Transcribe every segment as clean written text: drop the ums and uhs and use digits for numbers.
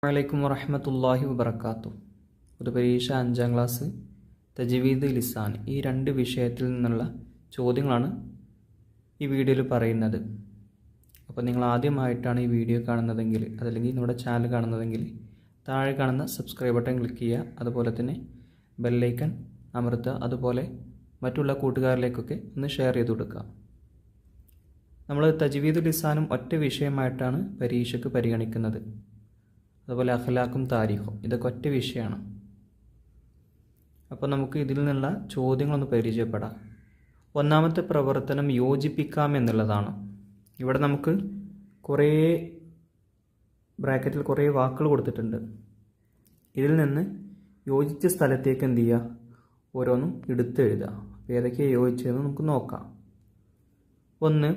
വലൈക്കും വറഹ്മത്തുള്ളാഹി വബറകാതുഹു. പൊതുപരീക്ഷ 5ാം ക്ലാസ് തജ്വീദ് ലിസാൻ ഈ രണ്ട് വിഷയത്തിൽ നിന്നുള്ള ചോദ്യങ്ങളാണ് ഈ വീഡിയോയിൽ പറയുന്നത്. അപ്പോൾ നിങ്ങൾ ആദ്യമായിട്ടാണ് ഈ വീഡിയോ കാണുന്നതെങ്കിൽ അതല്ലെങ്കിൽ നമ്മുടെ ചാനൽ കാണുന്നതെങ്കിൽ താഴെ കാണുന്ന സബ്സ്ക്രൈബ് ബട്ടൺ ക്ലിക്ക് ചെയ്യുക. അതുപോലെ തന്നെ ബെല്ലൈക്കൺ അമർത്തുക. അതുപോലെ മറ്റുള്ള കൂട്ടുകാരിലേക്കൊക്കെ ഒന്ന് ഷെയർ ചെയ്ത് കൊടുക്കുക. നമ്മൾ തജ്വീദ് ലിസാനും ഒറ്റ വിഷയമായിട്ടാണ് പരീക്ഷയ്ക്ക് പരിഗണിക്കുന്നത്. അതുപോലെ അഖ്ലാഖും താരീഖും ഇതൊക്കെ ഒറ്റ വിഷയമാണ്. അപ്പോൾ നമുക്ക് ഇതിൽ നിന്നുള്ള ചോദ്യങ്ങളൊന്ന് പരിചയപ്പെടാം. ഒന്നാമത്തെ പ്രവർത്തനം യോജിപ്പിക്കാം എന്നുള്ളതാണ്. ഇവിടെ നമുക്ക് കുറേ ബ്രാക്കറ്റിൽ കുറേ വാക്കുകൾ കൊടുത്തിട്ടുണ്ട്. ഇതിൽ നിന്ന് യോജിച്ച സ്ഥലത്തേക്ക് എന്ത് ചെയ്യുക, ഓരോന്നും എടുത്തെഴുതുക. അപ്പോൾ ഏതൊക്കെയാണ് യോജിച്ചതെന്ന് നമുക്ക് നോക്കാം. ഒന്ന്,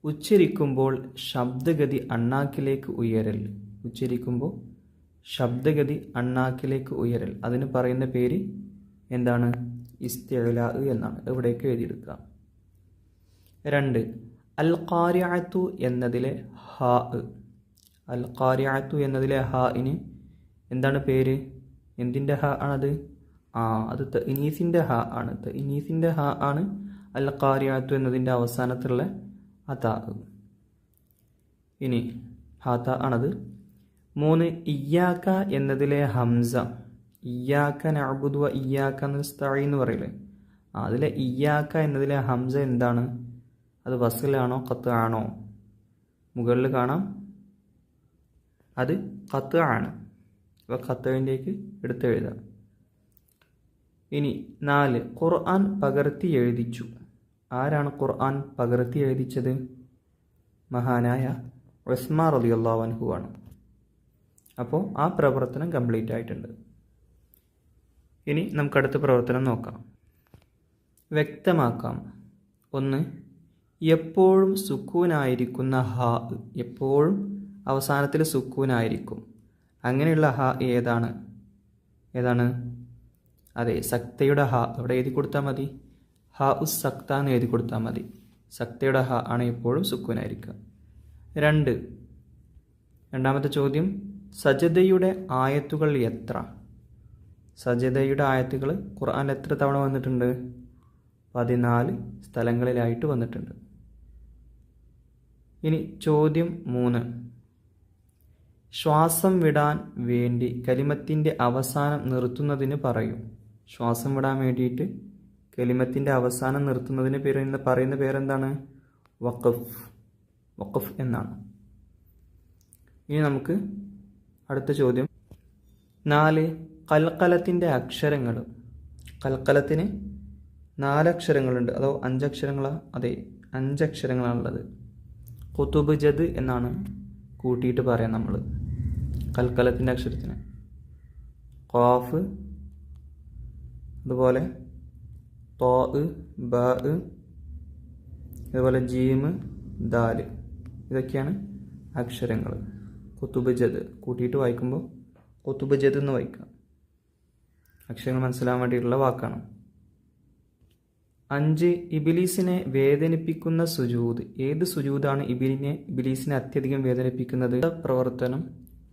ഉച്ചരിക്കുമ്പോൾ ശബ്ദഗതി അണ്ണാക്കിലേക്ക് ഉയരൽ. ഉച്ചരിക്കുമ്പോൾ ശബ്ദഗതി അണ്ണാക്കിലേക്ക് ഉയരൽ, അതിന് പറയുന്ന പേര് എന്താണ്? ഇസ്തിഅ്ലാ എന്നാണ്. ഇവിടേക്ക് എഴുതിയെടുക്കുക. 2, അൽ ഖാരിഅത്തു എന്നതിലെ ഹാ. അൽ ഖാരിഅത്തു എന്നതിലെ ഹാഇന് എന്താണ് പേര്? എന്തിൻ്റെ ഹാ ആണത്? അത് തഅനീസിൻ്റെ ഹാ ആണ്. തഅനീസിൻ്റെ ഹാ ആണ് അൽ ഖാരിഅത്തു എന്നതിൻ്റെ അവസാനത്തുള്ള അതാ. ഇനി ഹാത്ത ആണത്. 3, ഇയ്യാക്ക എന്നതിലെ ഹംസ. ഇയ്യാക്ക നഅ്ബുദു വ ഇയ്യാക്ക നസ്തഈൻ എന്ന് പറയില്ലേ, അതിലെ ഇയ്യാക്ക എന്നതിലെ ഹംസ എന്താണ്? അത് വസ്ലാണോ ഖത്അ ആണോ? മുകളിൽ കാണാം, അത് ഖത്അ ആണ്. അപ്പോൾ ഖത്അയിലേക്ക് എടുത്തെഴുതാം. ഇനി 4, ഖുർആൻ പകർത്തി എഴുതിച്ചു. ആരാണ് ഖുർആൻ പകർത്തി എഴുതിച്ചത്? മഹാനായ ഉസ്മാൻ റളിയല്ലാഹു അൻഹു ആണ്. അപ്പോൾ ആ പ്രവർത്തനം കംപ്ലീറ്റ് ആയിട്ടുണ്ട്. ഇനി നമുക്ക് അടുത്ത പ്രവർത്തനം നോക്കാം. വ്യക്തമാക്കാം. 1, എപ്പോഴും സുക്കൂനായിരിക്കുന്ന ഹാ. എപ്പോഴും അവസാനത്തിൽ സുക്കൂനായിരിക്കും. അങ്ങനെയുള്ള ഹാ ഏതാണ്? അതെ, സക്തയുടെ ഹാ. അവിടെ എഴുതി കൊടുത്താൽ മതി. ഹാ ഉസ് സക്ത എന്ന് എഴുതി കൊടുത്താൽ മതി. സക്തയുടെ ഹാ ആണ് എപ്പോഴും സുക്കൂനായിരിക്കുക. 2, രണ്ടാമത്തെ ചോദ്യം, സജദയുടെ ആയത്തുകൾ എത്ര? സജദയുടെ ആയത്തുകൾ ഖുർആനിൽ എത്ര തവണ വന്നിട്ടുണ്ട്? 14 സ്ഥലങ്ങളിലായിട്ട് വന്നിട്ടുണ്ട്. ഇനി ചോദ്യം 3, ശ്വാസം വിടാൻ വേണ്ടി കലിമത്തിൻ്റെ അവസാനം നിർത്തുന്നതിന് പറയും. ശ്വാസം വിടാൻ വേണ്ടിയിട്ട് കലിമത്തിൻ്റെ അവസാനം നിർത്തുന്നതിന് പറയുന്ന പേരെന്താണ്? വഖഫ്. വഖഫ് എന്നാണ്. ഇനി നമുക്ക് അടുത്ത ചോദ്യം 4, കൽക്കലത്തിൻ്റെ അക്ഷരങ്ങൾ. കൽക്കലത്തിന് 4 അക്ഷരങ്ങളുണ്ട്, അതോ 5 അക്ഷരങ്ങളാണ്? അതെ, 5 അക്ഷരങ്ങളാണുള്ളത്. ഖുതുബ് ജദ് എന്നാണ് കൂട്ടിയിട്ട് പറയാം നമ്മൾ കൽക്കലത്തിൻ്റെ അക്ഷരത്തിന്. ഖാഫ്, അതുപോലെ തോ, ബ, അതുപോലെ ജീം, ദാൽ. ഇതൊക്കെയാണ് അക്ഷരങ്ങൾ. ഖുതുബ് ജദ് കൂട്ടിയിട്ട് വായിക്കുമ്പോൾ ഖുതുബ് ജദ് എന്ന് വായിക്കാം. അക്ഷരങ്ങൾ മനസ്സിലാൻ വേണ്ടിയിട്ടുള്ള വാക്കാണ്. 5, ഇബ്ലീസിനെ വേദനിപ്പിക്കുന്ന സുജൂദ്. ഏത് സുജൂദാണ് ഇബ്ലീസിനെ അത്യധികം വേദനിപ്പിക്കുന്നത്? പ്രവർത്തനം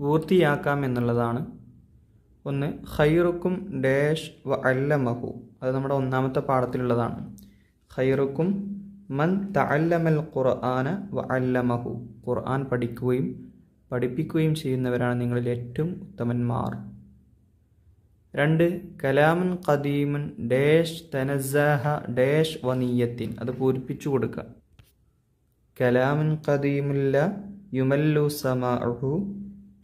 പൂർത്തിയാക്കാം എന്നുള്ളതാണ്. 1, ഖൈറുക്കും ഡാഷ് വ അല്ലമഹു. അത് നമ്മുടെ 1ാമത്തെ പാഠത്തിലുള്ളതാണ്. ഖൈറുക്കും മൻ തഅല്ലമൽ ഖുർആന വ അല്ലമഹു. ഖുർആൻ പഠിക്കുകയും പഠിപ്പിക്കുകയും ചെയ്യുന്നവരാണ് നിങ്ങളിൽ ഏറ്റവും ഉത്തമന്മാർ. 2, കലാമുൻ ഖദീമുൻ ഡാഷ് തനസ്സഹ ഡാഷ് വനിയത്തിൻ. അത് പൂരിപ്പിച്ചു കൊടുക്കുക. കലാമുൻ ഖദീമുല്ല യുമല്ലു സമാഉഹു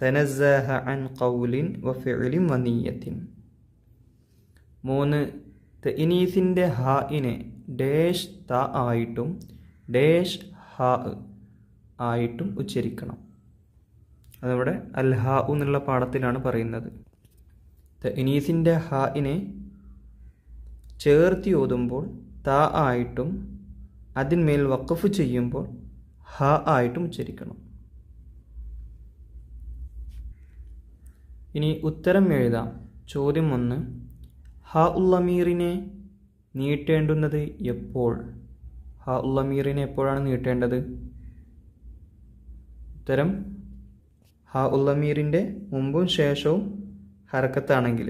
തനസ്സഹ അൻ ഖൗലിൻ വ ഫിഅലിൻ വനിയത്തിൻ. 3, തഅനീസിൻ്റെ ഹാഇനെ ഡാഷ് ത ആയിട്ടും ഡാഷ് ഹാ ആയിട്ടും ഉച്ചരിക്കണം. അതവിടെ അൽ ഹാ എന്നുള്ള പാഠത്തിലാണ് പറയുന്നത്. തഅനീസിൻ്റെ ഹാഇനെ ചേർത്തി ഓതുമ്പോൾ ത ആയിട്ടും അതിന്മേൽ വഖഫ് ചെയ്യുമ്പോൾ ഹ ആയിട്ടും ഉച്ചരിക്കണം. ഇനി ഉത്തരം എഴുതാം. ചോദ്യം 1, ഹാ ഉല്ലമീറിനെ നീട്ടേണ്ടുന്നത് എപ്പോൾ? ഹാ ഉല്ലമീറിനെ എപ്പോഴാണ് നീട്ടേണ്ടത്? ഉത്തരം ഹാ ഉള്ളമീറിൻ്റെ മുമ്പും ശേഷവും ഹർക്കത്താണെങ്കിൽ.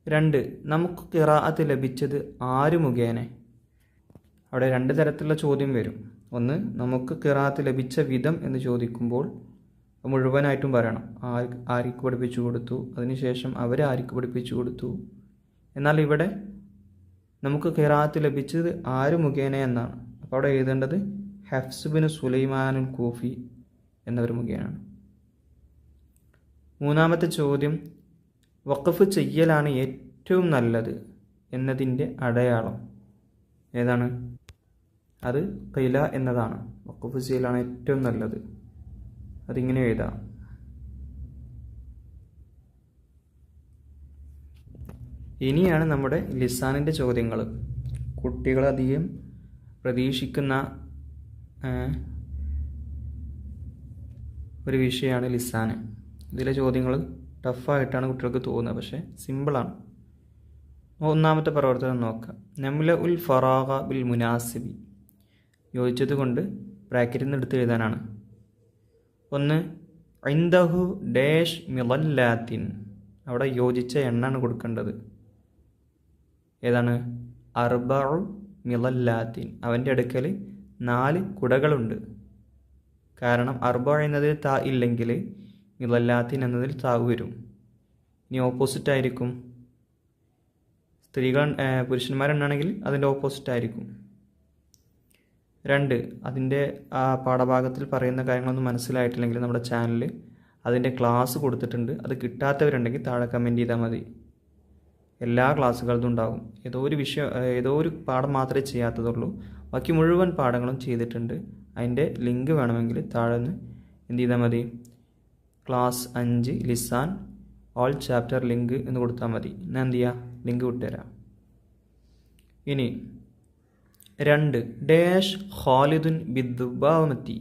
2. നമുക്ക് ഖിറാഅത്ത് ലഭിച്ചത് ആര് മുഖേന? അവിടെ 2 തരത്തിലുള്ള ചോദ്യം വരും. ഒന്ന്, നമുക്ക് ഖിറാഅത്ത് ലഭിച്ച വിധം എന്ന് ചോദിക്കുമ്പോൾ മുഴുവനായിട്ടും പറയണം. ആർക്ക് പഠിപ്പിച്ചു കൊടുത്തു, അതിനുശേഷം അവർ ആർക്ക് പഠിപ്പിച്ചു കൊടുത്തു. എന്നാൽ ഇവിടെ നമുക്ക് ഖിറാഅത്ത് ലഭിച്ചത് ആര് മുഖേന എന്നാണ്. അപ്പോൾ അവിടെ എഴുതേണ്ടത് ഹഫ്സ് ബിൻ സുലൈമാനുൽ കൂഫി എന്നവർ മുഖേനയാണ്. 3-ാമത്തെ ചോദ്യം, വഖഫ് ചെയ്യലാണ് ഏറ്റവും നല്ലത് എന്നതിൻ്റെ അടയാളം ഏതാണ്? അത് ഖില എന്നതാണ്. വഖഫ് ചെയ്യലാണ് ഏറ്റവും നല്ലത്. അതിങ്ങനെ എഴുതാം. ഇനിയാണ് നമ്മുടെ ലിസാനിൻ്റെ ചോദ്യങ്ങൾ. കുട്ടികളധികം പ്രതീക്ഷിക്കുന്ന ഒരു വിഷയമാണ് ലിസാൻ. ഇതിലെ ചോദ്യങ്ങൾ ടഫായിട്ടാണ് കുട്ടികൾക്ക് തോന്നുന്നത്, പക്ഷേ സിമ്പിളാണ്. 1-ാമത്തെ പ്രവർത്തനം നോക്കാം. നംല ഉൽ ഫറാഗ ബിൽ മുനാസിബി, യോജിച്ചത് കൊണ്ട് ബ്രാക്കറ്റിൽ നിന്ന് എടുത്ത് എഴുതാനാണ്. 1, ഇൻദഹു ഡാഷ് മിളല്ലാത്തിൻ, അവിടെ യോജിച്ച എണ്ണാണ് കൊടുക്കേണ്ടത്. ഏതാണ്? 4 മിളല്ലാത്തിൻ, അവൻ്റെ അടുക്കൽ 4 കുടകളുണ്ട്. കാരണം 4 എന്നതിൽ താ ഇല്ലെങ്കിൽ മിളല്ലാത്തിൻ എന്നതിൽ താവ് വരും. ഇനി ഓപ്പോസിറ്റ് ആയിരിക്കും. പുരുഷന്മാരെണ്ണാണെങ്കിൽ അതിൻ്റെ ഓപ്പോസിറ്റ് ആയിരിക്കും. 2, അതിൻ്റെ ആ പാഠഭാഗത്തിൽ പറയുന്ന കാര്യങ്ങളൊന്നും മനസ്സിലായിട്ടില്ലെങ്കിൽ നമ്മുടെ ചാനലിൽ അതിൻ്റെ ക്ലാസ് കൊടുത്തിട്ടുണ്ട്. അത് കിട്ടാത്തവരുണ്ടെങ്കിൽ താഴെ കമൻറ്റ് ചെയ്താൽ മതി. എല്ലാ ക്ലാസ്സുകളതും ഉണ്ടാകും. ഏതോ ഒരു പാഠം മാത്രമേ ചെയ്യാത്തതുള്ളൂ. ബാക്കി മുഴുവൻ പാഠങ്ങളും ചെയ്തിട്ടുണ്ട്. അതിൻ്റെ ലിങ്ക് വേണമെങ്കിൽ താഴെ നിന്ന് എന്ത് ചെയ്താൽ മതി, ക്ലാസ് 5 ലിസാൻ ഓൾ ചാപ്റ്റർ ലിങ്ക് എന്ന് കൊടുത്താൽ മതി. ഞാൻ എന്ത് ചെയ്യുക, ലിങ്ക് വിട്ടുതരാം. ഇനി 2, ഡാഷ് ഖാലിദുൻ ബിദ്ദുബാമത്തി,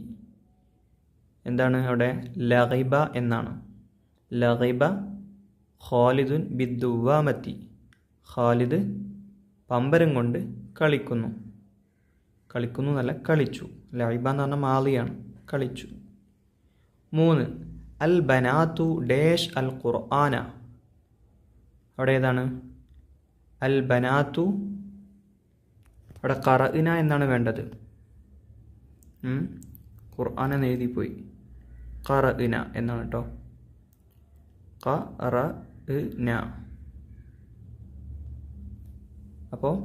എന്താണ് അവിടെ? ലഗൈബ എന്നാണ്. ലഗൈബ ഖാലിദുൻ ബിദ്ദുബാമത്തി, ഖാലിദ് പമ്പരം കൊണ്ട് കളിക്കുന്നു. കളിക്കുന്നു എന്നല്ല, കളിച്ചു. ലൈബ എന്ന് പറഞ്ഞാൽ മാളിയാണ്, കളിച്ചു. 3, അൽ ബനാത്തു ഡാഷ് അൽ ഖുർആന, അവിടെ ഏതാണ്? അൽ ബനാത്തു, അവിടെ ഖറഇന എന്നാണ് വേണ്ടത്. ഖുർആൻ എന്ന് എഴുതിപ്പോയി. ഖറഇന എന്നാണ് കേട്ടോ. ഖറഇന. അപ്പോൾ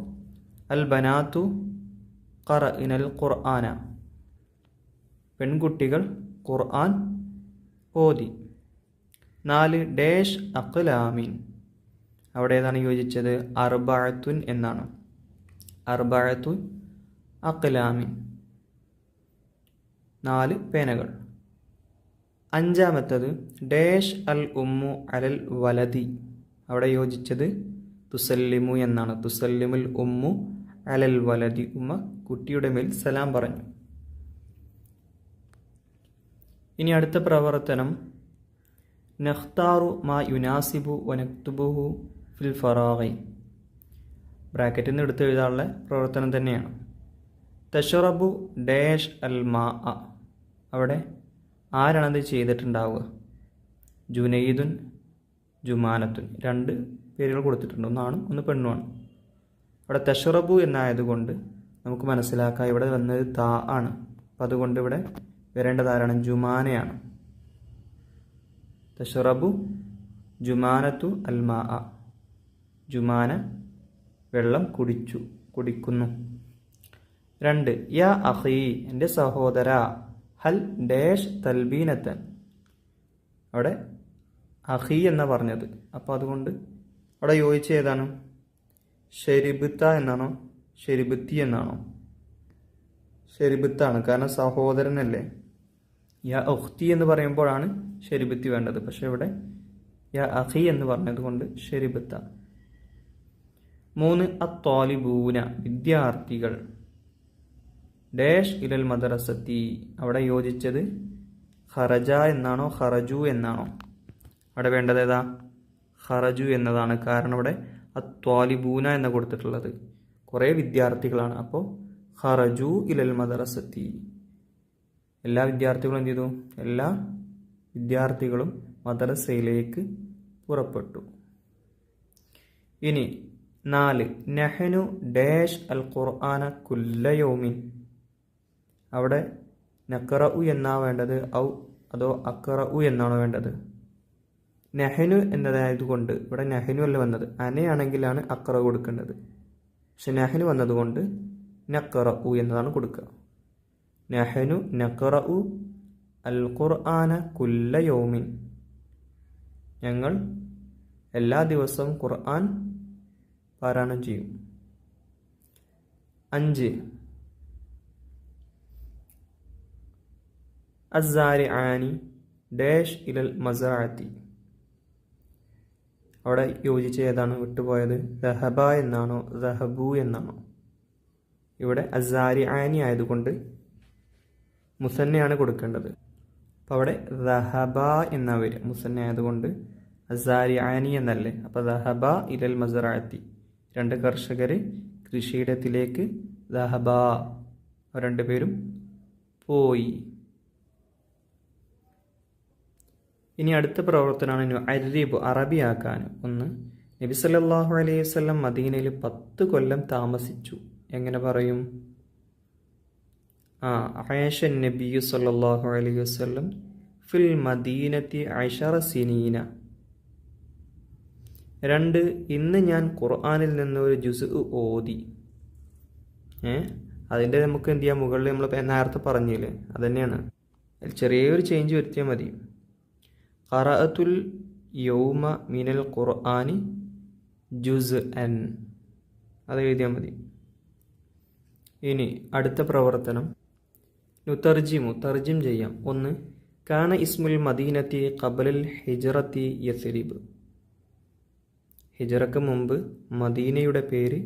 അൽ ബനാത്തു ഖറഇനൽ ഖുർആന, പെൺകുട്ടികൾ ഖുർആൻ ഓതി. 4, ഡാഷ് അഖ്ലാമിൻ, അവിടെ ഏതാണ് യോജിച്ചത്? 4 എന്നാണ്. 4 അഖ്ലാമിൻ, 4 പേനകൾ. 5-ാമത്തത് ഡാഷ് അൽ ഉമ്മു അലൽ വലതി, അവിടെ യോജിച്ചത് തുസല്ലിമു എന്നാണ്. തുസല്ലിമുൽ ഉമ്മു അലൽ വലതി, ഉമ്മ കുട്ടിയുടെ മേൽ സലാം പറഞ്ഞു. ഇനി അടുത്ത പ്രവർത്തനം, നഖ്താറു മാ യുനാസിബു വനക്തുബുഹു ഫിൽ ഫറാഗി, ബ്രാക്കറ്റിൽ നിന്ന് എടുത്ത് എഴുതാനുള്ള പ്രവർത്തനം തന്നെയാണ്. തഷറബു ഡാഷ് അൽ മാ, അവിടെ ആരാണത് ചെയ്തിട്ടുണ്ടാവുക? ജുനൈദുൻ ജുമാനത്തുൻ, 2 പേരുകൾ കൊടുത്തിട്ടുണ്ട്. ഒന്നാണും ഒന്ന് പെണ്ണുമാണ്. അവിടെ തഷറബു എന്നായതുകൊണ്ട് നമുക്ക് മനസ്സിലാക്കാം ഇവിടെ വന്നത് താ ആണ്. അപ്പം അതുകൊണ്ട് ഇവിടെ വരേണ്ടത് ആരാണ്? ജുമാനയാണ്. തഷറബു ജുമാനത്തു അൽ മാ, ജുമാന വെള്ളം കുടിക്കുന്നു. 2, യാ അഖി, എൻ്റെ സഹോദര, ഹൽ ഡാഷ് തൽബീനത്തൻ, അവിടെ അഖി എന്നാ പറഞ്ഞത്. അപ്പോൾ അതുകൊണ്ട് അവിടെ യോജിച്ച ഏതാണ്? ഷെരിബിത്ത എന്നാണോ ഷെരിബിത്തി എന്നാണോ? ഷെരിബിത്താണ്, കാരണം സഹോദരനല്ലേ. യാ ഉഖ്തി എന്ന് പറയുമ്പോഴാണ് ഷെരിബിത്തി വേണ്ടത്. പക്ഷെ ഇവിടെ യാ അഖി എന്ന് പറഞ്ഞത് കൊണ്ട് ഷെരിബിത്ത. 3, അത്വാലിബൂന, വിദ്യാർത്ഥികൾ, ഡാഷ് ഇലൽ മദ്രസത്തി, അവിടെ യോജിച്ചത് ഖറജ എന്നാണോ ഖറജു എന്നാണോ? അവിടെ വേണ്ടത് ഏതാ? ഖറജു എന്നതാണ്. കാരണം ഇവിടെ അത്വാലിബൂന എന്ന് കൊടുത്തിട്ടുള്ളത് കുറേ വിദ്യാർത്ഥികളാണ്. അപ്പോൾ ഖറജു ഇലൽ മദ്രസത്തി എല്ലാ വിദ്യാർത്ഥികളും എന്ത് ചെയ്തു? എല്ലാ വിദ്യാർത്ഥികളും മദ്രസയിലേക്ക് പുറപ്പെട്ടു. ഇനി 4 നഹ്നു ഡാഷ് അൽ ഖുർആന കുല്ല യൗമിൻ. അവിടെ നഖറഉ എന്നാ വേണ്ടത് അതോ അഖറഉ എന്നാണോ വേണ്ടത്? നഹ്നു എന്നതായതുകൊണ്ട് ഇവിടെ നഹ്നു അല്ല വന്നത്, അനയാണെങ്കിലാണ് അഖറ കൊടുക്കേണ്ടത്. പക്ഷെ നഹ്നു വന്നതുകൊണ്ട് നഖറഉ എന്നതാണ് കൊടുക്കുക. നഹ്നു നഖറഉ അൽ ഖുർആന കുല്ല യൗമിൻ. ഞങ്ങൾ എല്ലാ ദിവസവും ഖുർആൻ പാരായണം ചെയ്യും. 5 അസ്സാരിആനി ഡാഷ് ഇലൽ മസ്റഅത്തി. അവിടെ യോജിച്ച ഏതാണ് വിട്ടുപോയത്? ദഹബ എന്നാണോ ദഹബു എന്നാണോ? ഇവിടെ അസ്സാരിആനി ആയതുകൊണ്ട് മുസന്നയാണ് കൊടുക്കേണ്ടത്. അപ്പോൾ അവിടെ ദഹബ എന്നാ വരിക. മുസന്ന ആയതുകൊണ്ട് അസ്സാരിആനി എന്നല്ലേ. അപ്പോൾ ദഹബ ഇലൽ മസ്റഅത്തി. 2 കർഷകർ കൃഷിയിടത്തിലേക്ക് ദഹബ, 2 പേരും പോയി. ഇനി അടുത്ത പ്രവർത്തനമാണ് അരിബ്, അറബിയാക്കാൻ. 1 നബി സല്ലല്ലാഹു അലൈഹി വസല്ലം മദീനയിൽ 10 കൊല്ലം താമസിച്ചു. എങ്ങനെ പറയും? ആയിഷ നബിയു സല്ലല്ലാഹു അലൈഹി വസല്ലം ഫിൽ മദീനത്തി 10 സിനീന. 2 ഇന്ന് ഞാൻ ഖുർആനിൽ നിന്ന് ഒരു ജുസ് ഓതി. അതിൻ്റെ നമുക്ക് എന്ത് ചെയ്യാം? മുകളിൽ നമ്മൾ നേരത്തെ പറഞ്ഞില്ലേ, അത് തന്നെയാണ്. ചെറിയൊരു ചേഞ്ച് വരുത്തിയാൽ മതി. ഖറഅത്തുൽ യൗമ മിനൽ ഖുർആനി ജുസ്അൻ, അത് എഴുതിയാൽ മതി. ഇനി അടുത്ത പ്രവർത്തനം തർജിം ചെയ്യാം. 1 കാന ഇസ്മുൽ മദീനത്തി ഖബലൽ ഹിജ്റത്തി യസ്രിബ്. ഹിജ്റക്ക് മുമ്പ് മദീനയുടെ പേര്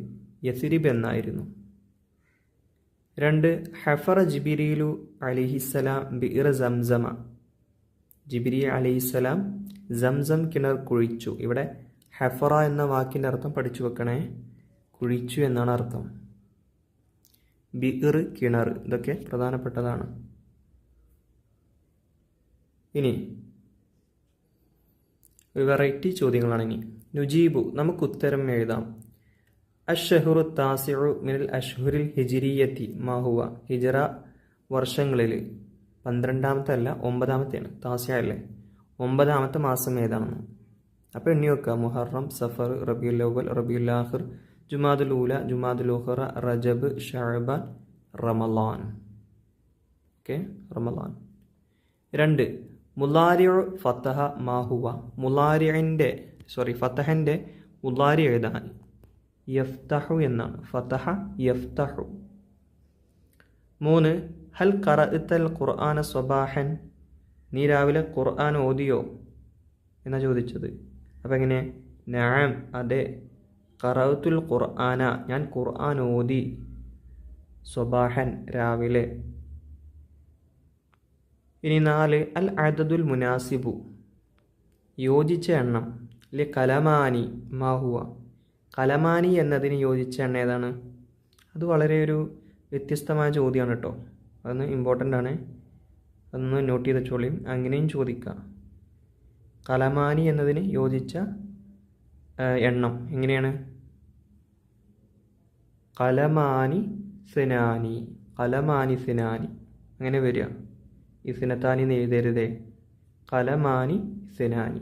യസ്രിബ് എന്നായിരുന്നു. 2 ഹഫറ ജിബ്രീലു അലൈഹിസ്സലാം ബിഇർ സംസമ. ജിബ്രീൽ അലൈഹിസ്സലാം സംസം കിണർ കുഴിച്ചു. ഇവിടെ ഹഫറ എന്ന വാക്കിൻ്റെ അർത്ഥം പഠിച്ചു വെക്കണേ. കുഴിച്ചു എന്നാണ് അർത്ഥം. ബിഇർ കിണർ, ഇതൊക്കെ പ്രധാനപ്പെട്ടതാണ്. ഇനി ഒരു വെറൈറ്റി ചോദ്യങ്ങളാണ്. ഇനി നുജീബു, നമുക്ക് ഉത്തരം എഴുതാം. അഷ്ഹുറു താസിഉ മിനൽ അഷ്ഹുരിൽ ഹിജ്രിയത്തി മാ ഹുവ. ഹിജ്റ വർഷങ്ങളിൽ 12ാമത്തെ അല്ല 9ാമത്തെയാണ്. താസിഅ അല്ലേ, 9ാമത്തെ മാസം ഏതാണെന്ന്. അപ്പോൾ എണ്ണി വെക്കുക. മുഹറം, സഫർ, റബീഉൽ അവ്വൽ, റബീഉൽ ആഖിർ, ജുമാദുൽ ഊല, ജുമാദുൽ ഉഖറ, റജബ്, ശഅബാൻ, റമളാൻ. ഓക്കെ, റമളാൻ. 2 മുലാരിഉ ഫതഹ മാ ഹുവ. ഫതഹന്റെ മുലാരി എഴുതാൻ യഫ്തഹു എന്നാണ്. ഫതഹ യഫ്തഹു. 3 ഹൽ ഖറഅത്തൽ ഖുർആന സ്വബാഹൻ. നീ രാവിലെ ഖുർആൻ ഓതിയോ എന്നാ ചോദിച്ചത്. അപ്പം എങ്ങനെ? നഅം, അതെ. ഖറഅത്തുൽ ഖുർആന, ഞാൻ ഖുർആൻ ഓതി. സ്വബാഹൻ, രാവിലെ. ഇനി 4 അൽ അദദുൽ മുനാസിബു, യോജിച്ച എണ്ണം. അല്ലെ കലമാനി മാഹുവ. കലമാനി എന്നതിന് യോജിച്ച എണ്ണം ഏതാണ്? അത് വളരെ ഒരു വ്യത്യസ്തമായ ചോദ്യമാണ് കേട്ടോ. അതൊന്ന് ഇമ്പോർട്ടൻ്റ് ആണ്, അതൊന്ന് നോട്ട് ചെയ്ത് വെച്ചോളിയും. അങ്ങനെയും ചോദിക്കാം. കലമാനി എന്നതിന് യോജിച്ച എണ്ണം എങ്ങനെയാണ്? കലമാനി സിനാനി, കലമാനി സിനാനി അങ്ങനെ വരിക. ഈ സിനത്താനി എന്ന് എഴുതരുതേ, കലമാനി സിനാനി.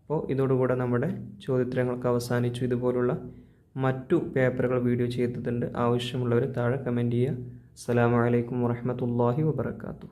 അപ്പോൾ ഇതോടുകൂടെ നമ്മുടെ ചോദ്യോത്തരങ്ങൾക്ക് അവസാനിച്ചു. ഇതുപോലുള്ള മറ്റു പേപ്പറുകൾ വീഡിയോ ചെയ്തിട്ടുണ്ട്. ആവശ്യമുള്ളവർ താഴെ കമൻറ്റ് ചെയ്യുക. അസ്സലാമു അലൈക്കും വറഹ്മത്തുള്ളാഹി വബറകാതുഹു.